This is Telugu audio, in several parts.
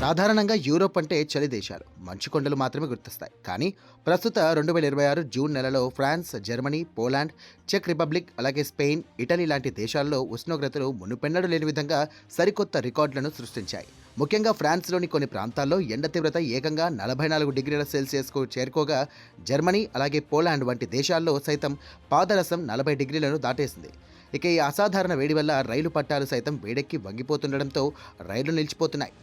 సాధారణంగా యూరోప్ అంటే చలి దేశాలు, మంచు కొండలు మాత్రమే గుర్తొస్తాయి. కానీ ప్రస్తుత 2026 జూన్ నెలలో ఫ్రాన్స్, జర్మనీ, పోలాండ్, చెక్ రిపబ్లిక్, అలాగే స్పెయిన్, ఇటలీ లాంటి దేశాల్లో ఉష్ణోగ్రతలు మునుపెన్నడూ లేని విధంగా సరికొత్త రికార్డులను సృష్టించాయి. ముఖ్యంగా ఫ్రాన్స్లోని కొన్ని ప్రాంతాల్లో ఎండ తీవ్రత ఏకంగా 44 డిగ్రీల సెల్సియస్కు చేరుకోగా, జర్మనీ అలాగే పోలాండ్ వంటి దేశాల్లో సైతం పాదరసం 40 డిగ్రీలను దాటేసింది. ఇక ఈ అసాధారణ వేడి వల్ల రైలు పట్టాలు సైతం వేడెక్కి వంగిపోతుండడంతో రైళ్లు నిలిచిపోతున్నాయి.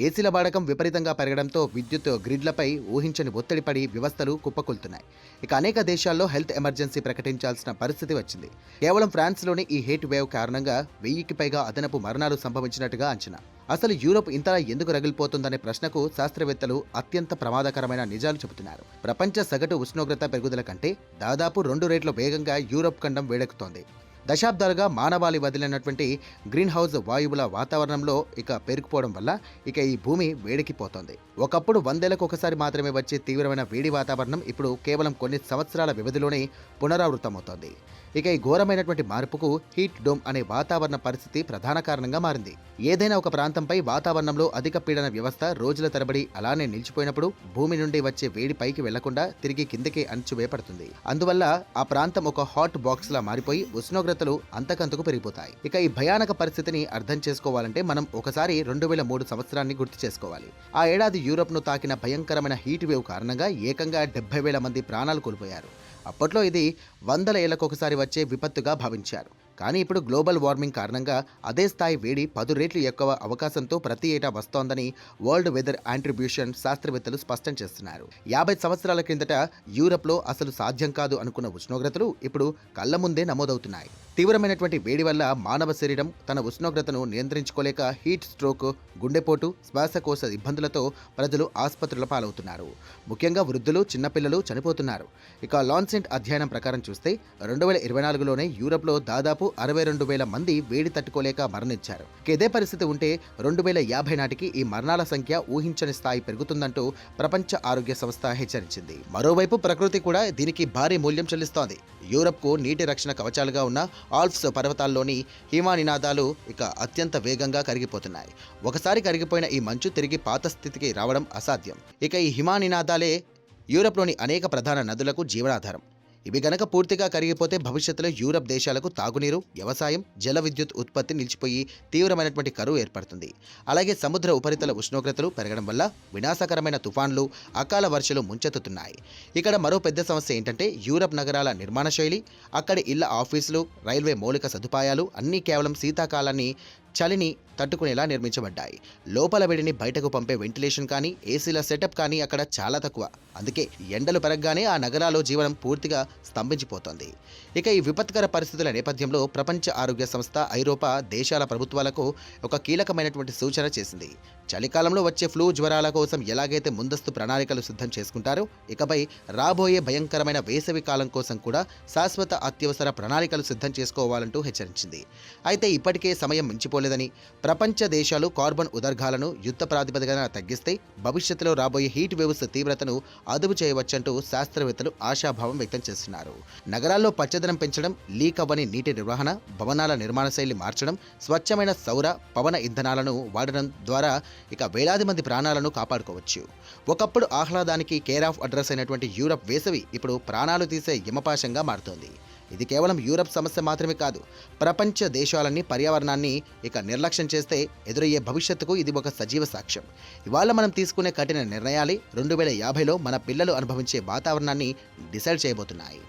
ఏసీల వాడకం విపరీతంగా పెరగడంతో విద్యుత్ గ్రిడ్లపై ఊహించని ఒత్తిడి పడి వ్యవస్థలు కుప్పకూలుతున్నాయి. ఇక అనేక దేశాల్లో హెల్త్ ఎమర్జెన్సీ ప్రకటించాల్సిన పరిస్థితి వచ్చింది. కేవలం ఫ్రాన్స్లోని ఈ హీట్ వేవ్ కారణంగా 1000కి పైగా అదనపు మరణాలు సంభవించినట్టుగా అంచనా. అసలు యూరోప్ ఇంతలా ఎందుకు రగిలిపోతుందనే ప్రశ్నకు శాస్త్రవేత్తలు అత్యంత ప్రమాదకరమైన నిజాలు చెబుతున్నారు. ప్రపంచ సగటు ఉష్ణోగ్రత పెరుగుదల కంటే దాదాపు 2 రెట్ల వేగంగా యూరోప్ ఖండం వేడెక్కుతోంది. దశాబ్దాలుగా మానవాళి వదిలినటువంటి గ్రీన్ హౌస్ వాయువుల వాతావరణంలో ఇక పేరుకుపోవడం వల్ల ఇక ఈ భూమి వేడెక్కిపోతోంది. ఒకప్పుడు 100 ఏళ్లకు ఒకసారి మాత్రమే వచ్చే తీవ్రమైన వేడి వాతావరణం ఇప్పుడు కేవలం కొన్ని సంవత్సరాల వ్యవధిలోనే పునరావృతమవుతోంది. ఇక ఈ ఘోరమైనటువంటి మార్పుకు హీట్ డోమ్ అనే వాతావరణ పరిస్థితి ప్రధాన కారణంగా మారింది. ఏదైనా ఒక ప్రాంతంపై వాతావరణంలో అధిక పీడన వ్యవస్థ రోజుల తరబడి అలానే నిలిచిపోయినప్పుడు భూమి నుండి వచ్చే వేడి పైకి వెళ్లకుండా తిరిగి కిందకి అణచివేయబడుతుంది. అందువల్ల ఆ ప్రాంతం ఒక హాట్ బాక్స్ లా మారిపోయి ఉష్ణోగ్రతలు అంతకంతకు పెరిగిపోతాయి. ఇక ఈ భయానక పరిస్థితిని అర్థం చేసుకోవాలంటే మనం ఒకసారి 2003 సంవత్సరాన్ని గుర్తు చేసుకోవాలి. ఆ ఏడాది యూరోప్ను తాకిన భయంకరమైన హీట్ వేవ్ కారణంగా ఏకంగా 70,000 మంది ప్రాణాలు కోల్పోయారు. అప్పట్లో ఇది 100 ఏళ్లకు ఒకసారి వచ్చే విపత్తుగా భావించారు. కానీ ఇప్పుడు గ్లోబల్ వార్మింగ్ కారణంగా అదే స్థాయి వేడి 10 రెట్లు ఎక్కువ అవకాశంతో ప్రతి ఏటా వస్తోందని వరల్డ్ వెదర్ ఆట్రిబ్యూషన్ శాస్త్రవేత్తలు స్పష్టం చేస్తున్నారు. 50 సంవత్సరాల క్రిందట యూరప్లో అసలు సాధ్యం కాదు అనుకున్న ఉష్ణోగ్రతలు ఇప్పుడు కళ్ల ముందే నమోదవుతున్నాయి. తీవ్రమైనటువంటి వేడి వల్ల మానవ శరీరం తన ఉష్ణోగ్రతను నియంత్రించుకోలేక హీట్ స్ట్రోక్, గుండెపోటు, శ్వాసకోశ ఇబ్బందులతో ప్రజలు ఆసుపత్రుల పాలవుతున్నారు. ముఖ్యంగా వృద్ధులు, చిన్నపిల్లలు చనిపోతున్నారు. ఇక లాన్సెట్ అధ్యయనం ప్రకారం చూస్తే 2024లోనే యూరప్లో దాదాపు 62,000 మంది వేడి తట్టుకోలేక మరణించారు. ఇదే పరిస్థితి ఉంటే 2050 నాటికి ఈ మరణాల సంఖ్య ఊహించని స్థాయి పెరుగుతుందంటూ ప్రపంచ ఆరోగ్య సంస్థ హెచ్చరించింది. మరోవైపు ప్రకృతి కూడా దీనికి భారీ మూల్యం చెల్లిస్తోంది. యూరప్కు నీటి రక్షణ కవచాలుగా ఉన్న ఆల్ప్స్ పర్వతాల్లోని హిమానినాదాలు ఇక అత్యంత వేగంగా కరిగిపోతున్నాయి. ఒకసారి కరిగిపోయిన ఈ మంచు తిరిగి పాత స్థితికి రావడం అసాధ్యం. ఇక ఈ హిమానినాదాలే యూరప్లోని అనేక ప్రధాన నదులకు జీవనాధారం. ఇవి గనక పూర్తిగా కరిగిపోతే భవిష్యత్తులో యూరప్ దేశాలకు తాగునీరు, వ్యవసాయం, జల విద్యుత్ ఉత్పత్తి నిలిచిపోయి తీవ్రమైనటువంటి కరువు ఏర్పడుతుంది. అలాగే సముద్ర ఉపరితల ఉష్ణోగ్రతలు పెరగడం వల్ల వినాశకరమైన తుఫాన్లు, అకాల వర్షాలు ముంచెత్తుతున్నాయి. ఇక్కడ మరో పెద్ద సమస్య ఏంటంటే యూరప్ నగరాల నిర్మాణ శైలి. అక్కడి ఇళ్ల, ఆఫీసులు, రైల్వే మౌలిక సదుపాయాలు అన్నీ కేవలం శీతాకాలాన్ని, చలిని తట్టుకునేలా నిర్మించబడ్డాయి. లోపల వేడిని బయటకు పంపే వెంటిలేషన్ కానీ, ఏసీల సెటప్ కానీ అక్కడ చాలా తక్కువ. అందుకే ఎండలు పెరగగానే ఆ నగరాల్లో జీవనం పూర్తిగా స్తంభించిపోతోంది. ఇక ఈ విపత్కర పరిస్థితుల నేపథ్యంలో ప్రపంచ ఆరోగ్య సంస్థ ఐరోపా దేశాల ప్రభుత్వాలకు ఒక కీలకమైనటువంటి సూచన చేసింది. చలికాలంలో వచ్చే ఫ్లూ, జ్వరాల కోసం ఎలాగైతే ముందస్తు ప్రణాళికలు సిద్ధం చేసుకుంటారో, ఇకపై రాబోయే భయంకరమైన వేసవి కాలం కోసం కూడా శాశ్వత అత్యవసర ప్రణాళికలు సిద్ధం చేసుకోవాలంటూ హెచ్చరించింది. అయితే ఇప్పటికే సమయం మించిపోలేదని, ప్రపంచ దేశాలు కార్బన్ ఉదర్గాలను యుద్ధ ప్రాతిపదికన తగ్గిస్తే భవిష్యత్తులో రాబోయే హీట్ వేవ్స్ తీవ్రతను అదుపు చేయవచ్చంటూ శాస్త్రవేత్తలు ఆశాభావం వ్యక్తం చేస్తున్నారు. నగరాల్లో పచ్చదనం పెంచడం, లీక్ అవ్వని నీటి నిర్వహణ, భవనాల నిర్మాణ శైలి మార్చడం, స్వచ్ఛమైన సౌర, పవన ఇంధనాలను వాడడం ద్వారా ఇక వేలాది మంది ప్రాణాలను కాపాడుకోవచ్చు. ఒకప్పుడు ఆహ్లాదానికి కేర్ ఆఫ్ అడ్రస్ అయినటువంటి యూరప్ వేసవి ఇప్పుడు ప్రాణాలు తీసే యమపాశంగా మారుతోంది. ఇది కేవలం యూరప్ సమస్య మాత్రమే కాదు, ప్రపంచ దేశాలన్నీ పర్యావరణాన్ని ఇక నిర్లక్ష్యం చేస్తే ఎదురయ్యే భవిష్యత్తుకు ఇది ఒక సజీవ సాక్ష్యం. ఇవాళ మనం తీసుకునే కఠిన నిర్ణయాలే 2050లో మన పిల్లలు అనుభవించే వాతావరణాన్ని డిసైడ్ చేయబోతున్నాయి.